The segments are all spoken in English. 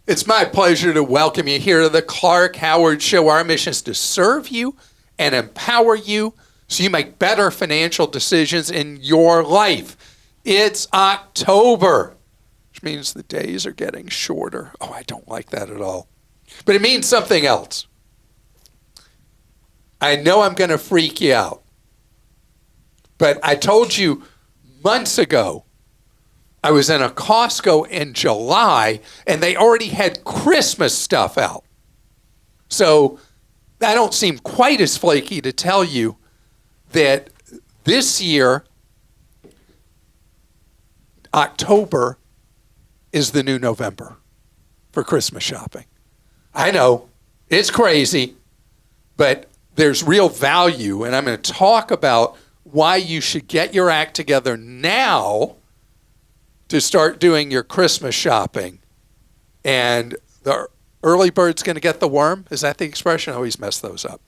It's my pleasure to welcome you here to the Clark Howard Show. Our mission is to serve you and empower you so you make better financial decisions in your life. It's October, which means the days are getting shorter. Oh, I don't like that at all. But it means something else. I know I'm going to freak you out. But I told you months ago, I was in a Costco in July, and they already had Christmas stuff out. So I don't seem quite as flaky to tell you that this year, October is the new November for Christmas shopping. I know, it's crazy, but there's real value, and I'm going to talk about why you should get your act together now to start doing your Christmas shopping. And the early bird's going to get the worm. Is that the expression? I always mess those up.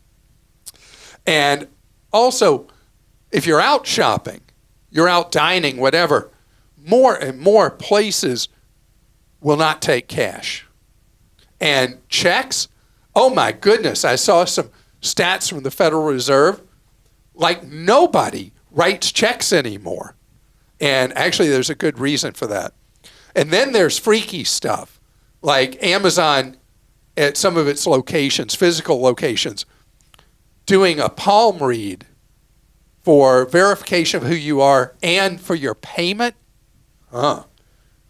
And also, if you're out shopping, you're out dining, whatever, more and more places will not take cash. And checks, oh my goodness, I saw some stats from the Federal Reserve. Like nobody writes checks anymore. And actually, there's a good reason for that. And then there's freaky stuff, like Amazon at some of its locations, physical locations, doing a palm read for verification of who you are and for your payment. You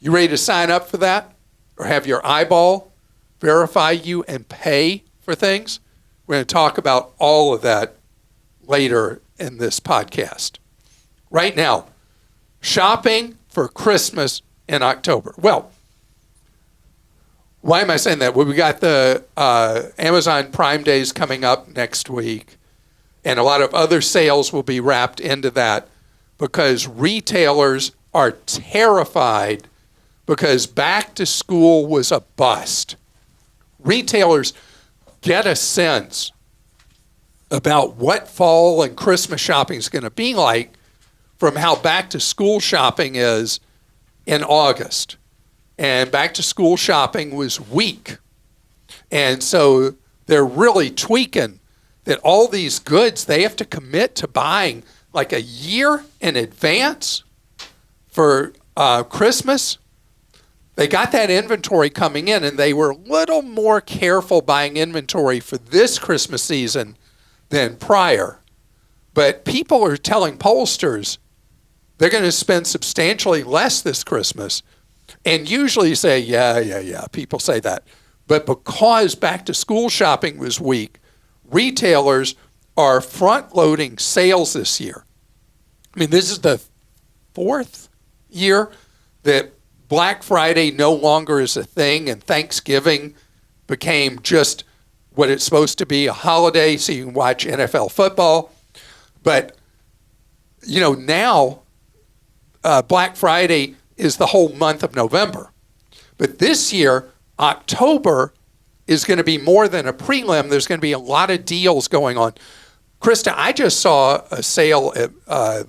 ready to sign up for that? Or have your eyeball verify you and pay for things? We're going to talk about all of that later in this podcast. Right now, shopping for Christmas in October. Well, why am I saying that? Well, we got the Amazon Prime Days coming up next week, and a lot of other sales will be wrapped into that because retailers are terrified because back to school was a bust. Retailers get a sense about what fall and Christmas shopping is going to be like from how back to school shopping is in August. And back to school shopping was weak. And so they're really tweaking that all these goods, they have to commit to buying like a year in advance for Christmas. They got that inventory coming in, and they were a little more careful buying inventory for this Christmas season than prior. But people are telling pollsters they're going to spend substantially less this Christmas. And usually say, yeah, people say that. But because back to school shopping was weak, retailers are front-loading sales this year. I mean, this is the fourth year that Black Friday no longer is a thing, and Thanksgiving became just what it's supposed to be, a holiday so you can watch NFL football. But, now Black Friday is the whole month of November. But this year, October is going to be more than a prelim. There's going to be a lot of deals going on. Christa, I just saw a sale at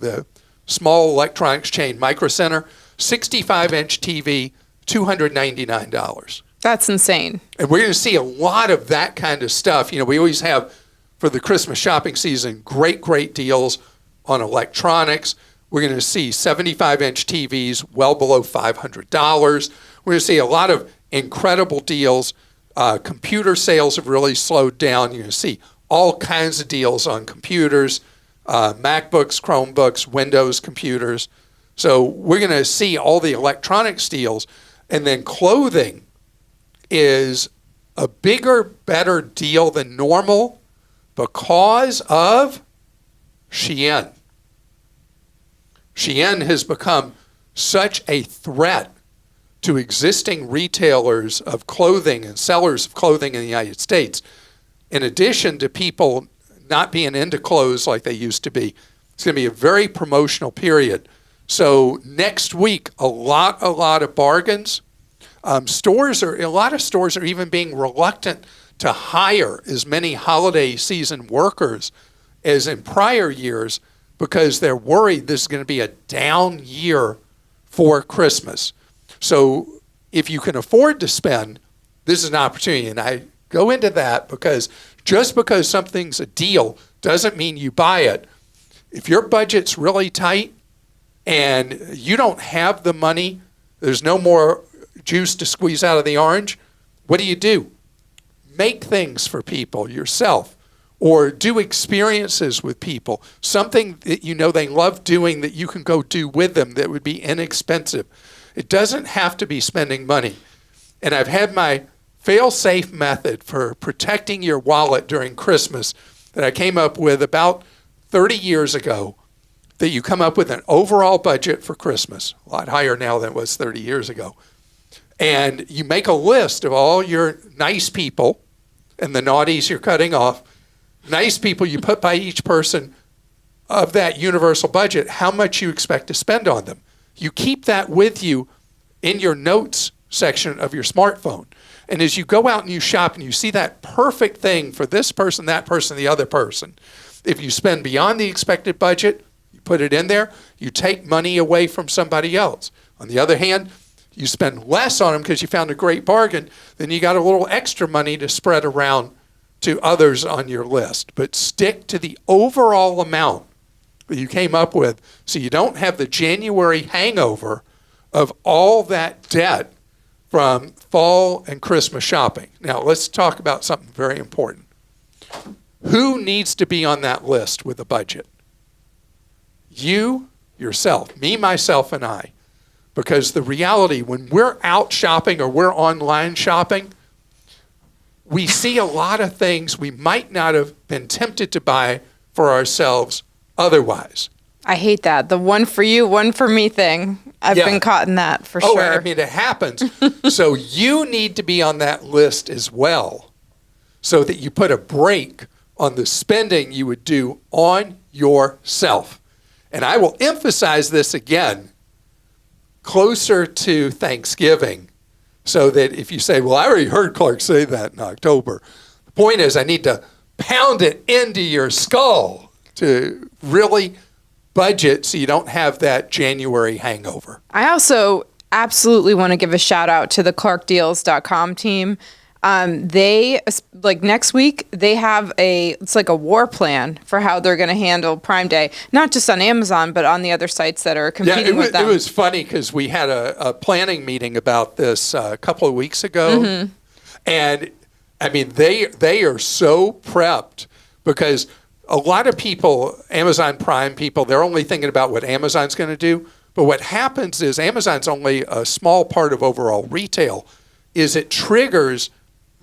the small electronics chain Micro Center, 65-inch TV, $299. That's insane. And we're going to see a lot of that kind of stuff. We always have, for the Christmas shopping season, great deals on electronics. We're going to see 75-inch TVs well below $500. We're going to see a lot of incredible deals. Computer sales have really slowed down. You're going to see all kinds of deals on computers, MacBooks, Chromebooks, Windows computers. So we're going to see all the electronics deals. And then clothing is a bigger, better deal than normal because of Shein. Shein has become such a threat to existing retailers of clothing and sellers of clothing in the United States. In addition to people not being into clothes like they used to be, it's going to be a very promotional period. So next week, a lot of bargains. A lot of stores are even being reluctant to hire as many holiday season workers as in prior years because they're worried this is going to be a down year for Christmas. So if you can afford to spend this is an opportunity. And I go into that because just because something's a deal doesn't mean you buy it. If your budget's really tight and you don't have the money, there's no more juice to squeeze out of the orange, what do? Make things for people yourself, or do experiences with people, something that you know they love doing that you can go do with them that would be inexpensive. It doesn't have to be spending money. And I've had my fail-safe method for protecting your wallet during Christmas that I came up with about 30 years ago, that you come up with an overall budget for Christmas, a lot higher now than it was 30 years ago. And you make a list of all your nice people and the naughties you're cutting off. Nice people you put by each person of that universal budget, how much you expect to spend on them. You keep that with you in your notes section of your smartphone. And as you go out and you shop and you see that perfect thing for this person, that person, the other person, if you spend beyond the expected budget, you put it in there, you take money away from somebody else. On the other hand, you spend less on them because you found a great bargain, then you got a little extra money to spread around to others on your list. But stick to the overall amount that you came up with so you don't have the January hangover of all that debt from fall and Christmas shopping. Now, let's talk about something very important. Who needs to be on that list with a budget? You, yourself, me, myself, and I. Because the reality, when we're out shopping or we're online shopping, we see a lot of things we might not have been tempted to buy for ourselves otherwise. I hate that. The one for you, one for me thing. I've been caught in that for sure. I mean, it happens. So you need to be on that list as well so that you put a break on the spending you would do on yourself. And I will emphasize this again closer to Thanksgiving, so that if you say, well, I already heard Clark say that in October. The point is I need to pound it into your skull to really budget so you don't have that January hangover. I also absolutely want to give a shout out to the ClarkDeals.com team. They, like next week, they have it's like a war plan for how they're going to handle Prime Day, not just on Amazon, but on the other sites that are competing with them. It was funny because we had a planning meeting about this a couple of weeks ago. Mm-hmm. And I mean, they are so prepped because a lot of people, Amazon Prime people, they're only thinking about what Amazon's going to do. But what happens is Amazon's only a small part of overall retail, is it triggers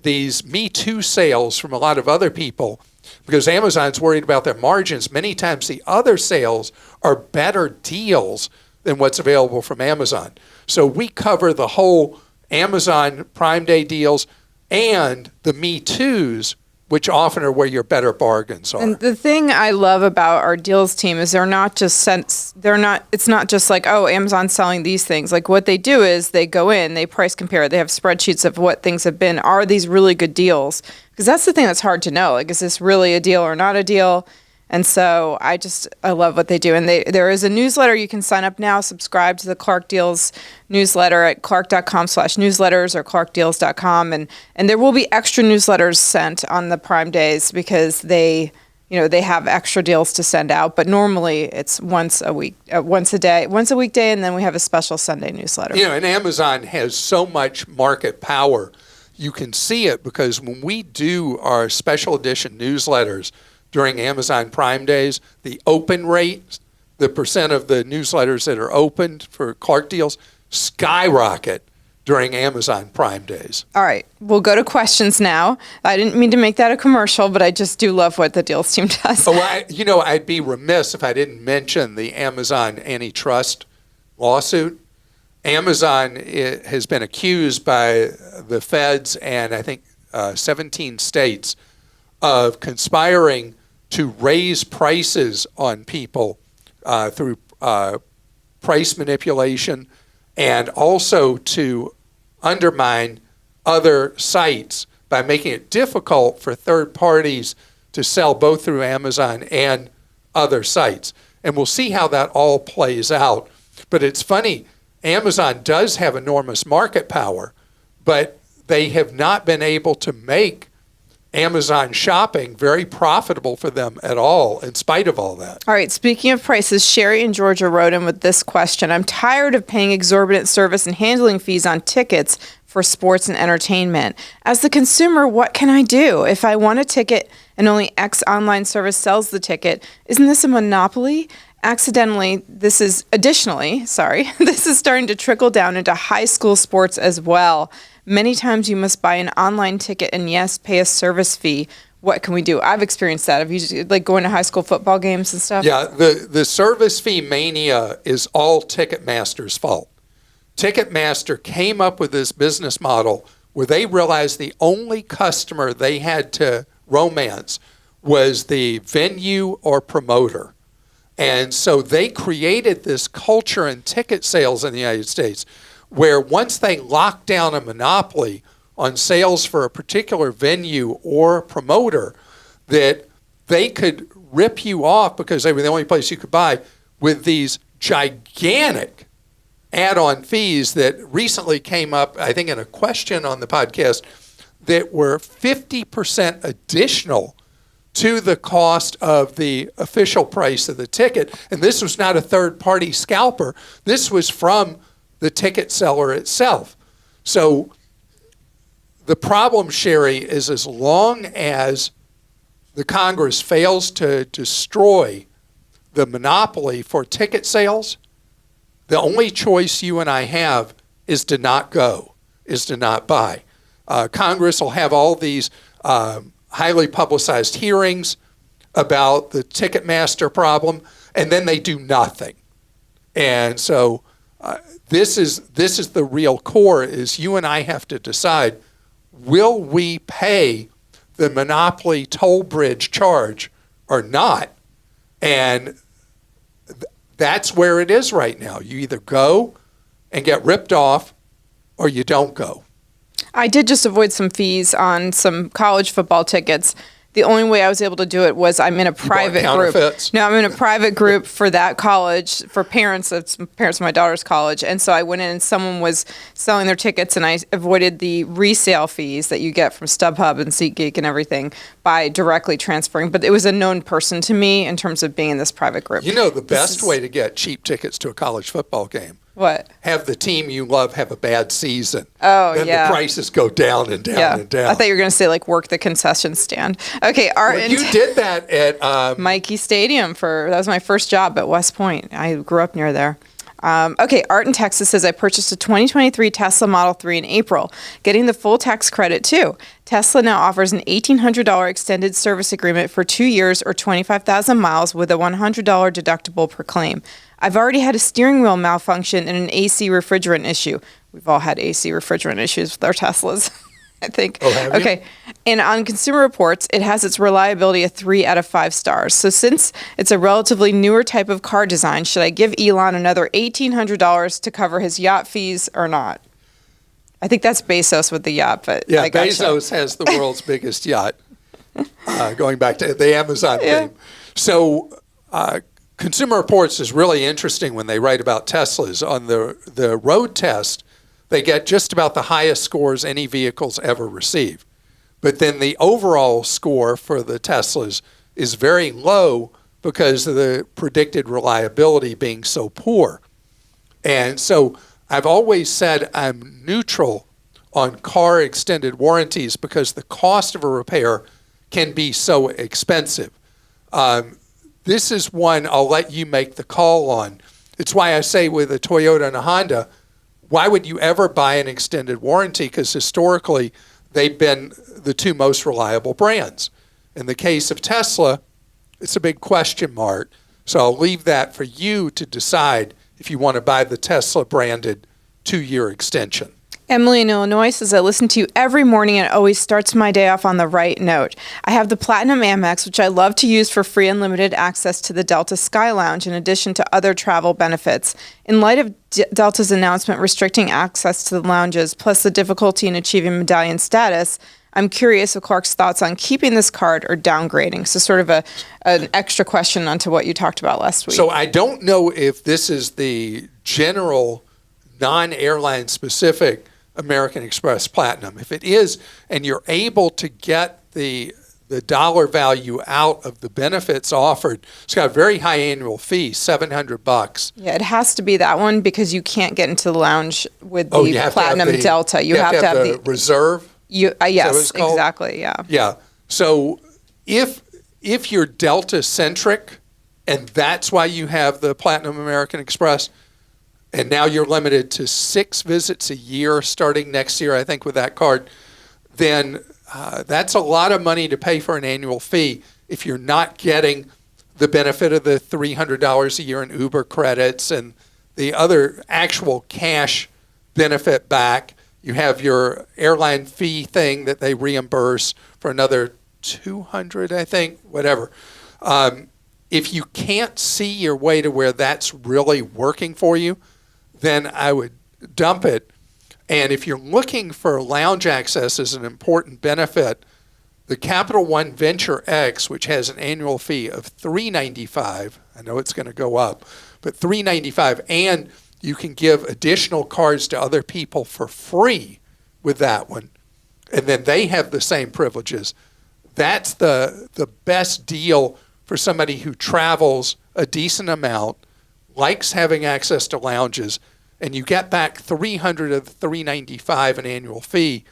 these Me Too sales from a lot of other people because Amazon's worried about their margins. Many times the other sales are better deals than what's available from Amazon. So we cover the whole Amazon Prime Day deals and the Me Too's, which often are where your better bargains are. And the thing I love about our deals team is it's not just like, oh, Amazon's selling these things. Like what they do is they go in, they price compare, they have spreadsheets of what things have been. Are these really good deals? Because that's the thing that's hard to know. Like, is this really a deal or not a deal? And so I love what they do. And there is a newsletter. You can sign up now, subscribe to the Clark Deals newsletter at clark.com/newsletters or clarkdeals.com. And there will be extra newsletters sent on the Prime days because they have extra deals to send out. But normally it's once a weekday, and then we have a special Sunday newsletter. And Amazon has so much market power. You can see it because when we do our special edition newsletters during Amazon Prime Days, the open rate, the percent of the newsletters that are opened for Clark Deals, skyrocket during Amazon Prime Days. All right, we'll go to questions now. I didn't mean to make that a commercial, but I just do love what the deals team does. I'd be remiss if I didn't mention the Amazon antitrust lawsuit. Amazon has been accused by the feds and I think 17 states of conspiring to raise prices on people through price manipulation and also to undermine other sites by making it difficult for third parties to sell both through Amazon and other sites. And we'll see how that all plays out. But it's funny, Amazon does have enormous market power, but they have not been able to make Amazon shopping very profitable for them at all, in spite of all that. All right, speaking of prices, Sherry in Georgia wrote in with this question. I'm tired of paying exorbitant service and handling fees on tickets for sports and entertainment. As the consumer, what can I do? If I want a ticket and only X online service sells the ticket, isn't this a monopoly? This is starting to trickle down into high school sports as well. Many times you must buy an online ticket and yes, pay a service fee. What can we do? I've experienced that. Have you like going to high school football games and stuff? Yeah, the service fee mania is all Ticketmaster's fault. Ticketmaster came up with this business model where they realized the only customer they had to romance was the venue or promoter. And so they created this culture in ticket sales in the United States where once they locked down a monopoly on sales for a particular venue or promoter, that they could rip you off because they were the only place you could buy with these gigantic add-on fees that recently came up, I think, in a question on the podcast, that were 50% additional to the cost of the official price of the ticket. And this was not a third-party scalper. This was from the ticket seller itself. So the problem, Sherry, is as long as the Congress fails to destroy the monopoly for ticket sales, the only choice you and I have is to not go, is to not buy. Congress will have all these highly publicized hearings about the Ticketmaster problem, and then they do nothing. And so this is the real core, is you and I have to decide, will we pay the monopoly toll bridge charge or not? And that's where it is right now. You either go and get ripped off or you don't go. I did just avoid some fees on some college football tickets. The only way I was able to do it was I'm in a private group. No, I'm in a private group for that college, for parents. It's parents of my daughter's college. And so I went in and someone was selling their tickets and I avoided the resale fees that you get from StubHub and SeatGeek and everything by directly transferring. But it was a known person to me in terms of being in this private group. You know the best way to get cheap tickets to a college football game? What? Have the team you love have a bad season. Oh, then yeah. The prices go down and down and down. I thought you were going to say, like, work the concession stand. Okay, you did that at... Mikey Stadium. That was my first job at West Point. I grew up near there. Okay, Art in Texas says, I purchased a 2023 Tesla Model 3 in April, getting the full tax credit too. Tesla now offers an $1,800 extended service agreement for 2 years or 25,000 miles with a $100 deductible per claim. I've already had a steering wheel malfunction and an AC refrigerant issue. We've all had AC refrigerant issues with our Teslas, I think. Oh, have you? Okay. And on Consumer Reports, it has its reliability a 3 out of 5 stars. So since it's a relatively newer type of car design, should I give Elon another $1,800 to cover his yacht fees or not? I think that's Bezos with the yacht, but yeah, Bezos has the world's biggest yacht, going back to the Amazon theme. So Consumer Reports is really interesting when they write about Teslas. On the road test, they get just about the highest scores any vehicles ever receive. But then the overall score for the Teslas is very low because of the predicted reliability being so poor. And so I've always said I'm neutral on car extended warranties because the cost of a repair can be so expensive. This is one I'll let you make the call on. It's why I say with a Toyota and a Honda, why would you ever buy an extended warranty? Because historically, they've been the two most reliable brands. In the case of Tesla, it's a big question mark. So I'll leave that for you to decide if you want to buy the Tesla branded 2-year extension. Emily in Illinois says, I listen to you every morning and it always starts my day off on the right note. I have the Platinum Amex, which I love to use for free unlimited access to the Delta Sky Lounge in addition to other travel benefits. In light of Delta's announcement restricting access to the lounges, plus the difficulty in achieving medallion status, I'm curious of Clark's thoughts on keeping this card or downgrading. So sort of an extra question onto what you talked about last week. So I don't know if this is the general non-airline specific American Express Platinum. If it is, and you're able to get the dollar value out of the benefits offered, it's got a very high annual fee, $700. Yeah, it has to be that one because you can't get into the lounge with You the have to have Platinum Delta. You have to have the reserve. Yes, exactly. Yeah. Yeah. So if you're Delta centric, and that's why you have the Platinum American Express, and now you're limited to 6 visits a year starting next year, I think, with that card, then that's a lot of money to pay for an annual fee if you're not getting the benefit of the $300 a year in Uber credits and the other actual cash benefit back. You have your airline fee thing that they reimburse for another $200, I think, whatever. If you can't see your way to where that's really working for you, then I would dump it. And if you're looking for lounge access as an important benefit, the Capital One Venture X, which has an annual fee of $395, I know it's going to go up, but $395, and you can give additional cards to other people for free with that one, and then they have the same privileges. That's the best deal for somebody who travels a decent amount, likes having access to lounges, and you get back $300 of the $395 an annual fee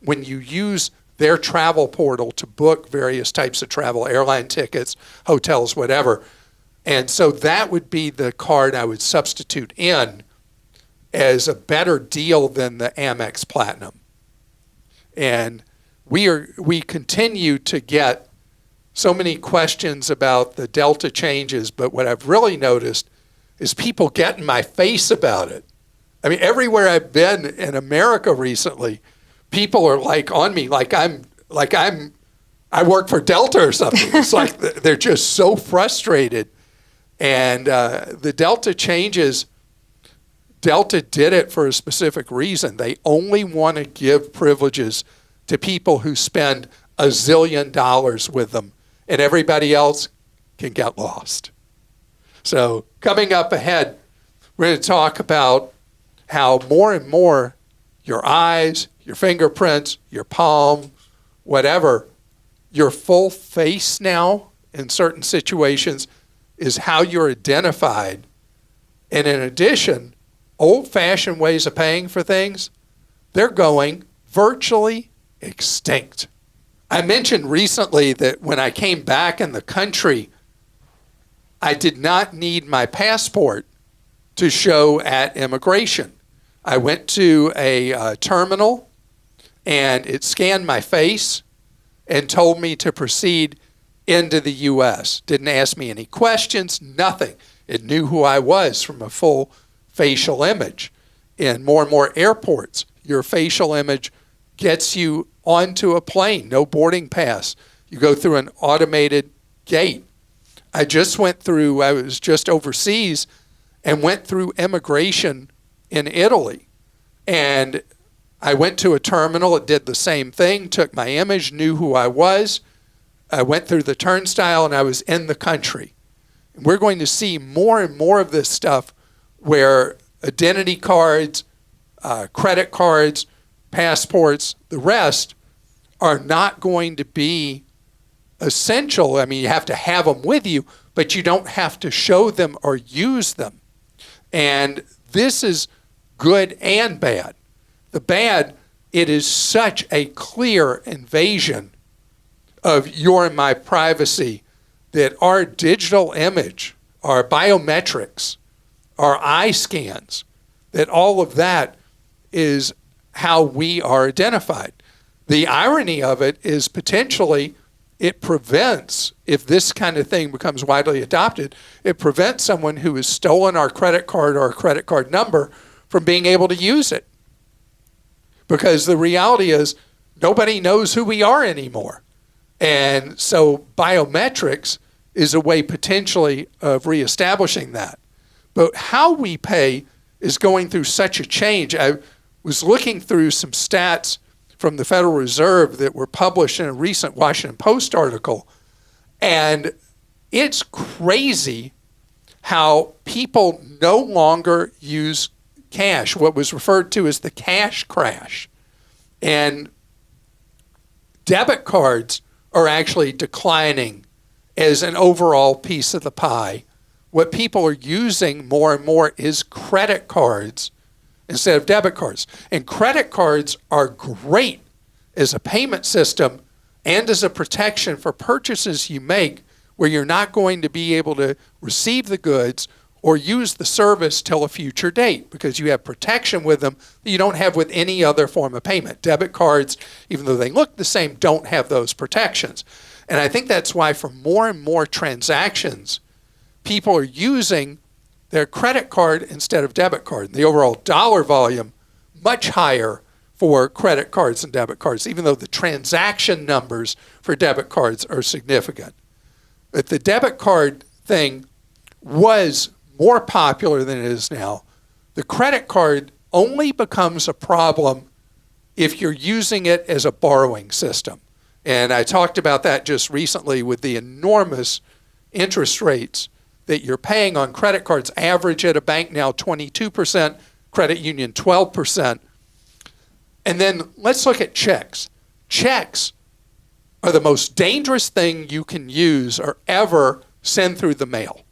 when you use their travel portal to book various types of travel, airline tickets, hotels, whatever. And so that would be the card I would substitute in as a better deal than the Amex Platinum. And we continue to get so many questions about the Delta changes, but what I've really noticed is people get in my face about it. I mean, everywhere I've been in America recently, people are like on me, I work for Delta or something. It's like they're just so frustrated. And the Delta changes, Delta did it for a specific reason. They only want to give privileges to people who spend $1 zillion with them, and everybody else can get lost. So coming up ahead, we're going to talk about how more and more your eyes, your fingerprints, your palm, whatever, your full face now in certain situations is how you're identified. And in addition, old-fashioned ways of paying for things, they're going virtually extinct. I mentioned recently that when I came back in the country, I did not need my passport to show at immigration. I went to a terminal, and it scanned my face and told me to proceed into the U.S. Didn't ask me any questions, nothing. It knew who I was from a full facial image. In more and more airports, your facial image gets you onto a plane, no boarding pass. You go through an automated gate. I was just overseas and went through immigration in Italy. And I went to a terminal, it did the same thing, took my image, knew who I was. I went through the turnstile and I was in the country. We're going to see more and more of this stuff where identity cards, credit cards, passports, the rest are not going to be essential. I mean, you have to have them with you, but you don't have to show them or use them. And this is good and bad. The bad, it is such a clear invasion of your and my privacy that our digital image, our biometrics, our eye scans, that all of that is how we are identified. The irony of it is potentially it prevents, if this kind of thing becomes widely adopted, it prevents someone who has stolen our credit card or our credit card number from being able to use it. Because the reality is nobody knows who we are anymore. And so biometrics is a way potentially of reestablishing that. But how we pay is going through such a change. I was looking through some stats from the Federal Reserve that were published in a recent Washington Post article, and it's crazy how people no longer use cash, what was referred to as the cash crash. And debit cards are actually declining as an overall piece of the pie. What people are using more and more is credit cards instead of debit cards. And credit cards are great as a payment system and as a protection for purchases you make where you're not going to be able to receive the goods or use the service till a future date because you have protection with them that you don't have with any other form of payment. Debit cards, even though they look the same, don't have those protections. And I think that's why for more and more transactions, people are using their credit card instead of debit card. The overall dollar volume, much higher for credit cards and debit cards, even though the transaction numbers for debit cards are significant. But the debit card thing was more popular than it is now. The credit card only becomes a problem if you're using it as a borrowing system. And I talked about that just recently with the enormous interest rates that you're paying on credit cards. Average at a bank now 22%, credit union 12%. And then let's look at checks. Checks are the most dangerous thing you can use or ever send through the mail.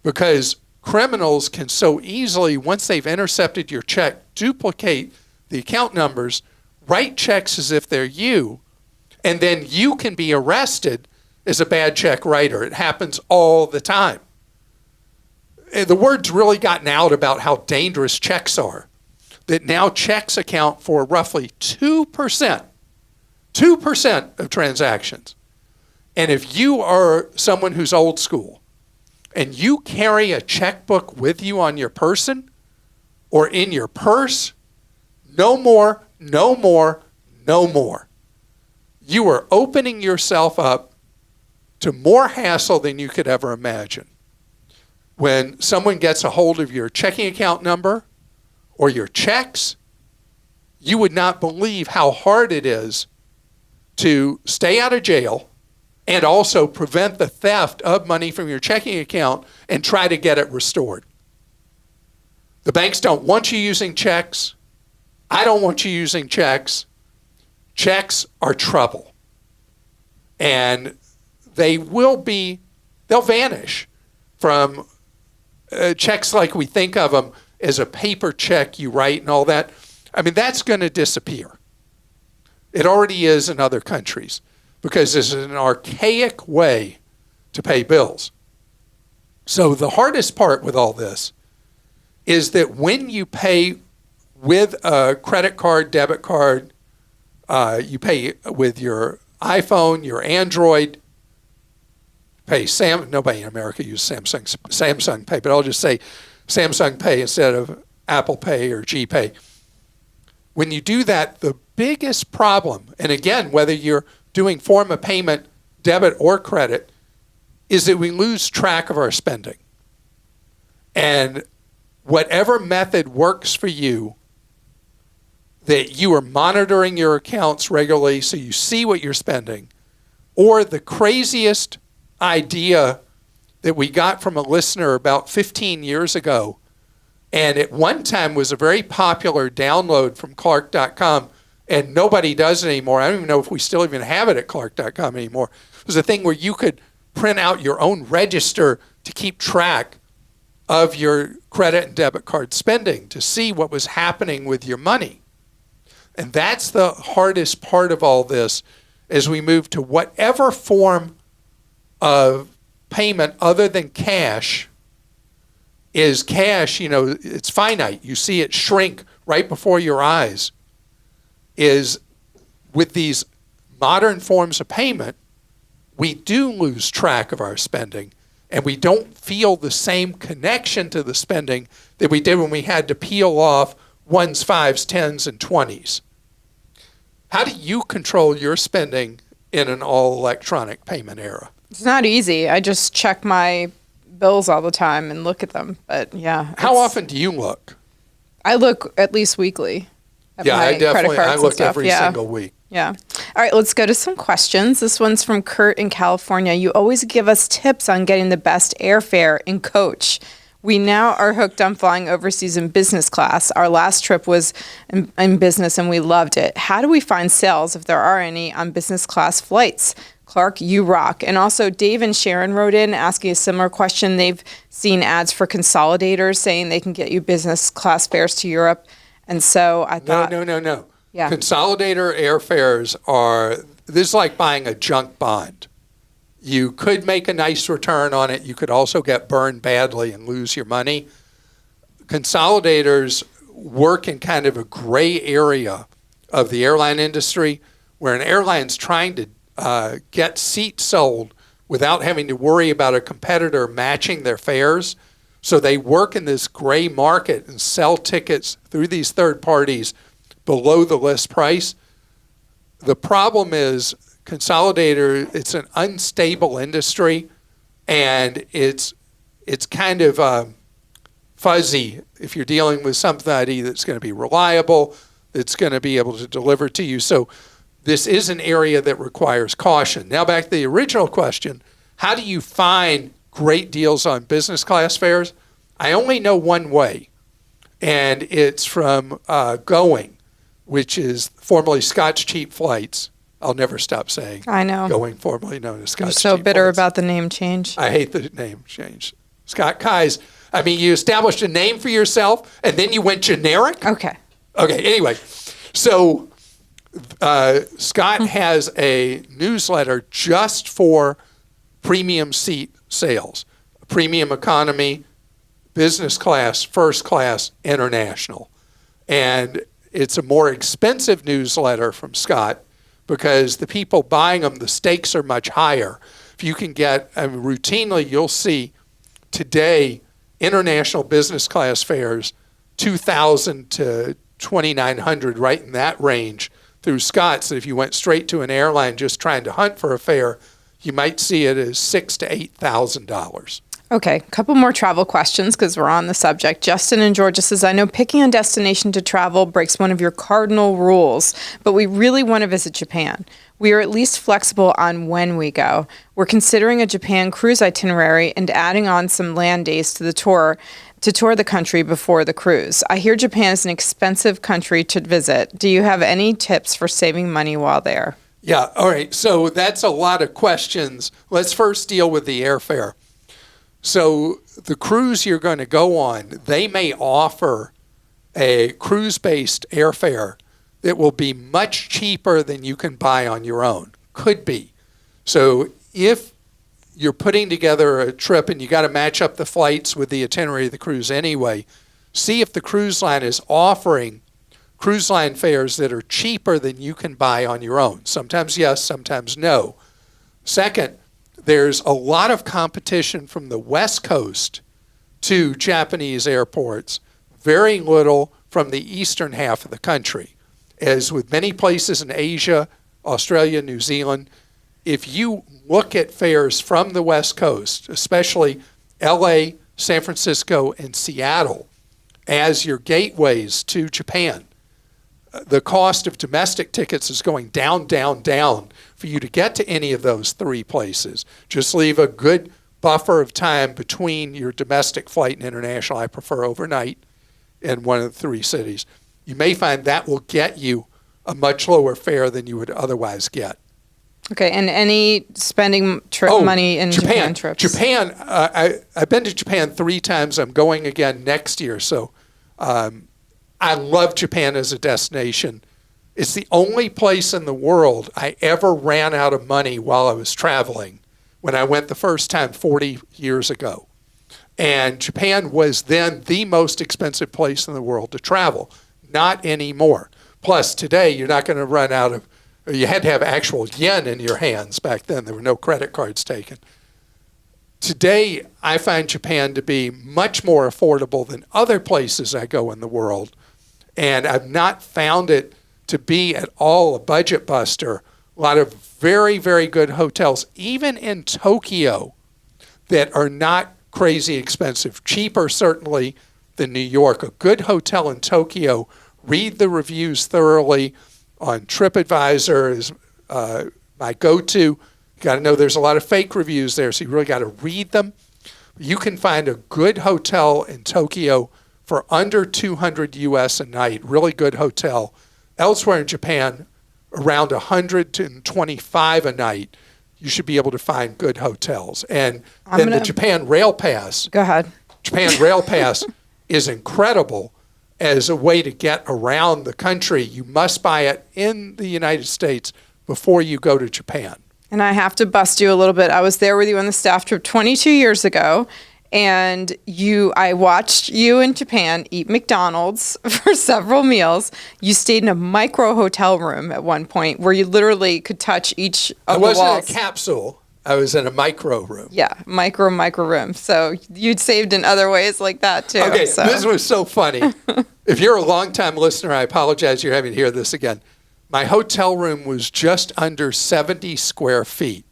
Because criminals can so easily, once they've intercepted your check, duplicate the account numbers, write checks as if they're you, and then you can be arrested as a bad check writer. It happens all the time. The word's really gotten out about how dangerous checks are, that now checks account for roughly 2% of transactions. And if you are someone who's old school and you carry a checkbook with you on your person or in your purse, no more, no more, no more. You are opening yourself up to more hassle than you could ever imagine. When someone gets a hold of your checking account number or your checks, you would not believe how hard it is to stay out of jail and also prevent the theft of money from your checking account and try to get it restored. The banks don't want you using checks. I don't want you using checks. Checks are trouble. And they'll vanish from checks like we think of them as a paper check you write and all that. I mean, that's going to disappear. It already is in other countries because this is an archaic way to pay bills. So the hardest part with all this is that when you pay with a credit card, debit card, you pay with your iPhone, your Android, nobody in America uses Samsung Pay, but I'll just say Samsung Pay instead of Apple Pay or GPay. When you do that, the biggest problem, and again, whether you're doing form of payment, debit or credit, is that we lose track of our spending. And whatever method works for you, that you are monitoring your accounts regularly so you see what you're spending, or the craziest idea that we got from a listener about 15 years ago, and at one time was a very popular download from Clark.com, and nobody does it anymore. I don't even know if we still even have it at Clark.com anymore. It was a thing where you could print out your own register to keep track of your credit and debit card spending to see what was happening with your money. And that's the hardest part of all this as we move to whatever form of payment other than cash is cash, it's finite. You see it shrink right before your eyes. Is with these modern forms of payment, we do lose track of our spending and we don't feel the same connection to the spending that we did when we had to peel off ones, fives, tens, and 20s. How do you control your spending in an all-electronic payment era? It's not easy. I just check my bills all the time and look at them. But yeah. How often do you look? I look at least weekly. I look every single week. Yeah. All right, let's go to some questions. This one's from Kurt in California. You always give us tips on getting the best airfare and coach. We now are hooked on flying overseas in business class. Our last trip was in business and we loved it. How do we find sales, if there are any, on business class flights? Clark, you rock. And also Dave and Sharon wrote in asking a similar question. They've seen ads for Consolidators saying they can get you business class fares to Europe. And so I thought... No. Yeah. Consolidator airfares this is like buying a junk bond. You could make a nice return on it. You could also get burned badly and lose your money. Consolidators work in kind of a gray area of the airline industry where an airline's trying to get seats sold without having to worry about a competitor matching their fares. So they work in this gray market and sell tickets through these third parties below the list price. The problem is Consolidator, it's an unstable industry, and it's kind of fuzzy if you're dealing with somebody that's going to be reliable, that's going to be able to deliver to you. So this is an area that requires caution. Now back to the original question, how do you find great deals on business class fares? I only know one way, and it's from Going, which is formerly Scott's Cheap Flights. I'll never stop saying. I know. Going, formerly known as Scott's Cheap You're so bitter Flights. about the name change. I hate the name change. Scott Kai's. I mean, you established a name for yourself, and then you went generic? Okay. Okay, anyway. So Scott has a newsletter just for premium seat sales. Premium economy, business class, first class, international. And it's a more expensive newsletter from Scott because the people buying them, the stakes are much higher. If you can get, routinely you'll see today international business class fares, $2,000 to $2,900, right in that range through Scott's. If you went straight to an airline just trying to hunt for a fare, you might see it as $6,000 to $8,000. Okay, a couple more travel questions because we're on the subject. Justin in Georgia says, I know picking a destination to travel breaks one of your cardinal rules, but we really want to visit Japan. We are at least flexible on when we go. We're considering a Japan cruise itinerary and adding on some land days to the tour to tour the country before the cruise. I hear Japan is an expensive country to visit. Do you have any tips for saving money while there? Yeah, all right. So that's a lot of questions. Let's first deal with the airfare. So the cruise you're going to go on, they may offer a cruise-based airfare that will be much cheaper than you can buy on your own. Could be. So if you're putting together a trip and you got to match up the flights with the itinerary of the cruise anyway, see if the cruise line is offering cruise line fares that are cheaper than you can buy on your own. Sometimes yes, sometimes no. Second, there's a lot of competition from the West Coast to Japanese airports, very little from the eastern half of the country. As with many places in Asia, Australia, New Zealand, if you look at fares from the West Coast, especially LA, San Francisco, and Seattle, as your gateways to Japan, the cost of domestic tickets is going down, down, down for you to get to any of those three places. Just leave a good buffer of time between your domestic flight and international. I prefer overnight in one of the three cities. You may find that will get you a much lower fare than you would otherwise get. Okay, and any spending money in Japan trips? Japan, I've been to Japan 3 times. I'm going again next year. So I love Japan as a destination. It's the only place in the world I ever ran out of money while I was traveling when I went the first time 40 years ago. And Japan was then the most expensive place in the world to travel. Not anymore. Plus, today, you're not going to run out of, or you had to have actual yen in your hands back then. There were no credit cards taken. Today, I find Japan to be much more affordable than other places I go in the world. And I've not found it to be at all a budget buster. A lot of very, very good hotels, even in Tokyo, that are not crazy expensive. Cheaper, certainly, than New York. A good hotel in Tokyo, read the reviews thoroughly on TripAdvisor is my go-to. You got to know there's a lot of fake reviews there, so you really got to read them. You can find a good hotel in Tokyo for under 200 US a night, really good hotel. Elsewhere in Japan, around 125 a night, you should be able to find good hotels. And then the Japan Rail Pass. Go ahead. Japan Rail Pass is incredible as a way to get around the country. You must buy it in the United States before you go to Japan. And I have to bust you a little bit. I was there with you on the staff trip 22 years ago, and I watched you in Japan eat McDonald's for several meals. You stayed in a micro hotel room at one point where you literally could touch each of the walls. I wasn't in a capsule. I was in a micro room. Yeah, micro room. So you'd saved in other ways like that too. Okay, so. This was so funny. If you're a longtime listener, I apologize you're having to hear this again. My hotel room was just under 70 square feet.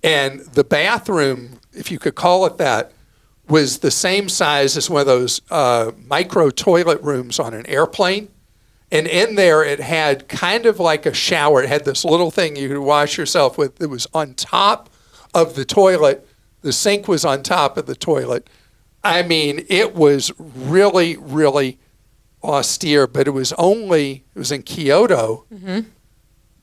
And the bathroom, if you could call it that, was the same size as one of those micro toilet rooms on an airplane. And in there, it had kind of like a shower. It had this little thing you could wash yourself with. It was on top of the toilet. The sink was on top of the toilet. I mean, it was really, really austere, but it was in Kyoto, and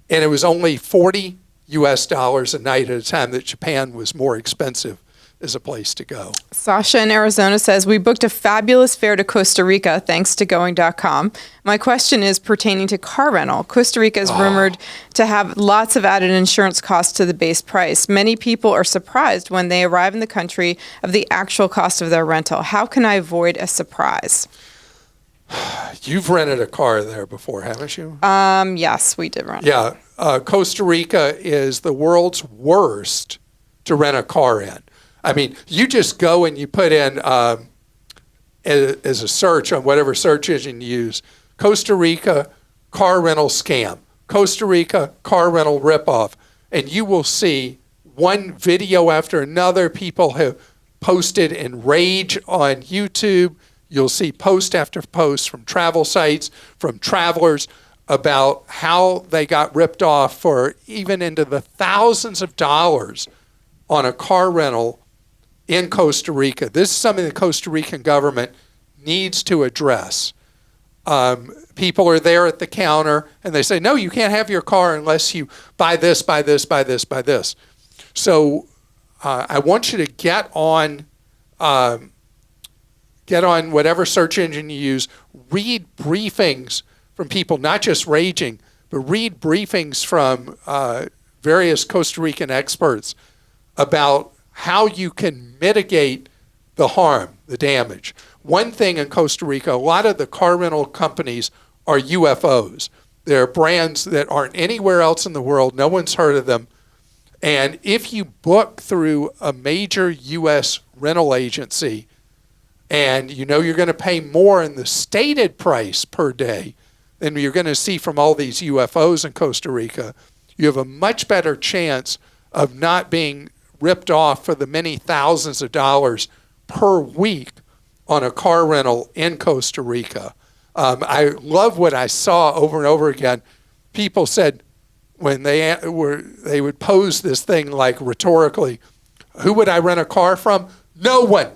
it was only 40 US dollars a night at a time that Japan was more expensive as a place to go. Sasha in Arizona says, we booked a fabulous fare to Costa Rica thanks to going.com. My question is pertaining to car rental. Costa Rica is rumored to have lots of added insurance costs to the base price. Many people are surprised when they arrive in the country of the actual cost of their rental. How can I avoid a surprise? You've rented a car there before, haven't you? Yes, we did rent. Yeah. Costa Rica is the world's worst to rent a car in. I mean, you just go and you put in, as a search on whatever search engine you use, Costa Rica car rental scam, Costa Rica car rental ripoff, and you will see one video after another. People have posted in rage on YouTube. You'll see post after post from travel sites, from travelers about how they got ripped off for even into the thousands of dollars on a car rental in Costa Rica. This is something the Costa Rican government needs to address. People are there at the counter and they say, no, you can't have your car unless you buy this, buy this, buy this, buy this. So I want you to get on whatever search engine you use, read briefings from people, not just raging, but read briefings from various Costa Rican experts about how you can mitigate the harm, the damage. One thing in Costa Rica, a lot of the car rental companies are UFOs. They're brands that aren't anywhere else in the world. No one's heard of them. And if you book through a major U.S. rental agency and you know you're going to pay more in the stated price per day than you're going to see from all these UFOs in Costa Rica, you have a much better chance of not being ripped off for the many thousands of dollars per week on a car rental in Costa Rica. I love what I saw over and over again. People said when they would pose this thing like rhetorically, who would I rent a car from? No one.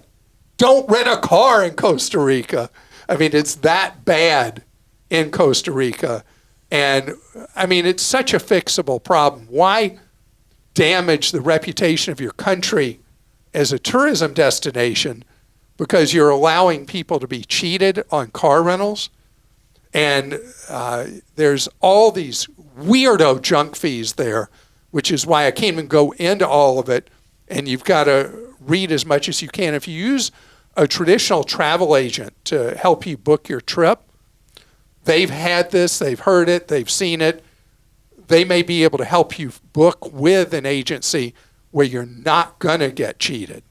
Don't rent a car in Costa Rica. I mean, it's that bad in Costa Rica. And I mean, it's such a fixable problem. Why damage the reputation of your country as a tourism destination because you're allowing people to be cheated on car rentals? And there's all these weirdo junk fees there, which is why I can't even go into all of it. And you've got to read as much as you can. If you use a traditional travel agent to help you book your trip, they've had this, they've heard it, they've seen it. They may be able to help you book with an agency where you're not going to get cheated.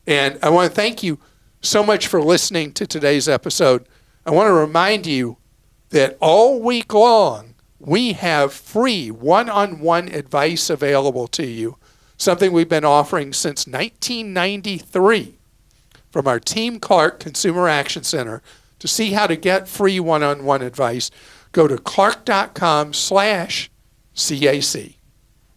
And I want to thank you so much for listening to today's episode. I want to remind you that all week long, we have free one-on-one advice available to you, something we've been offering since 1993 from our Team Clark Consumer Action Center. To see how to get free one-on-one advice, go to clark.com/CAC.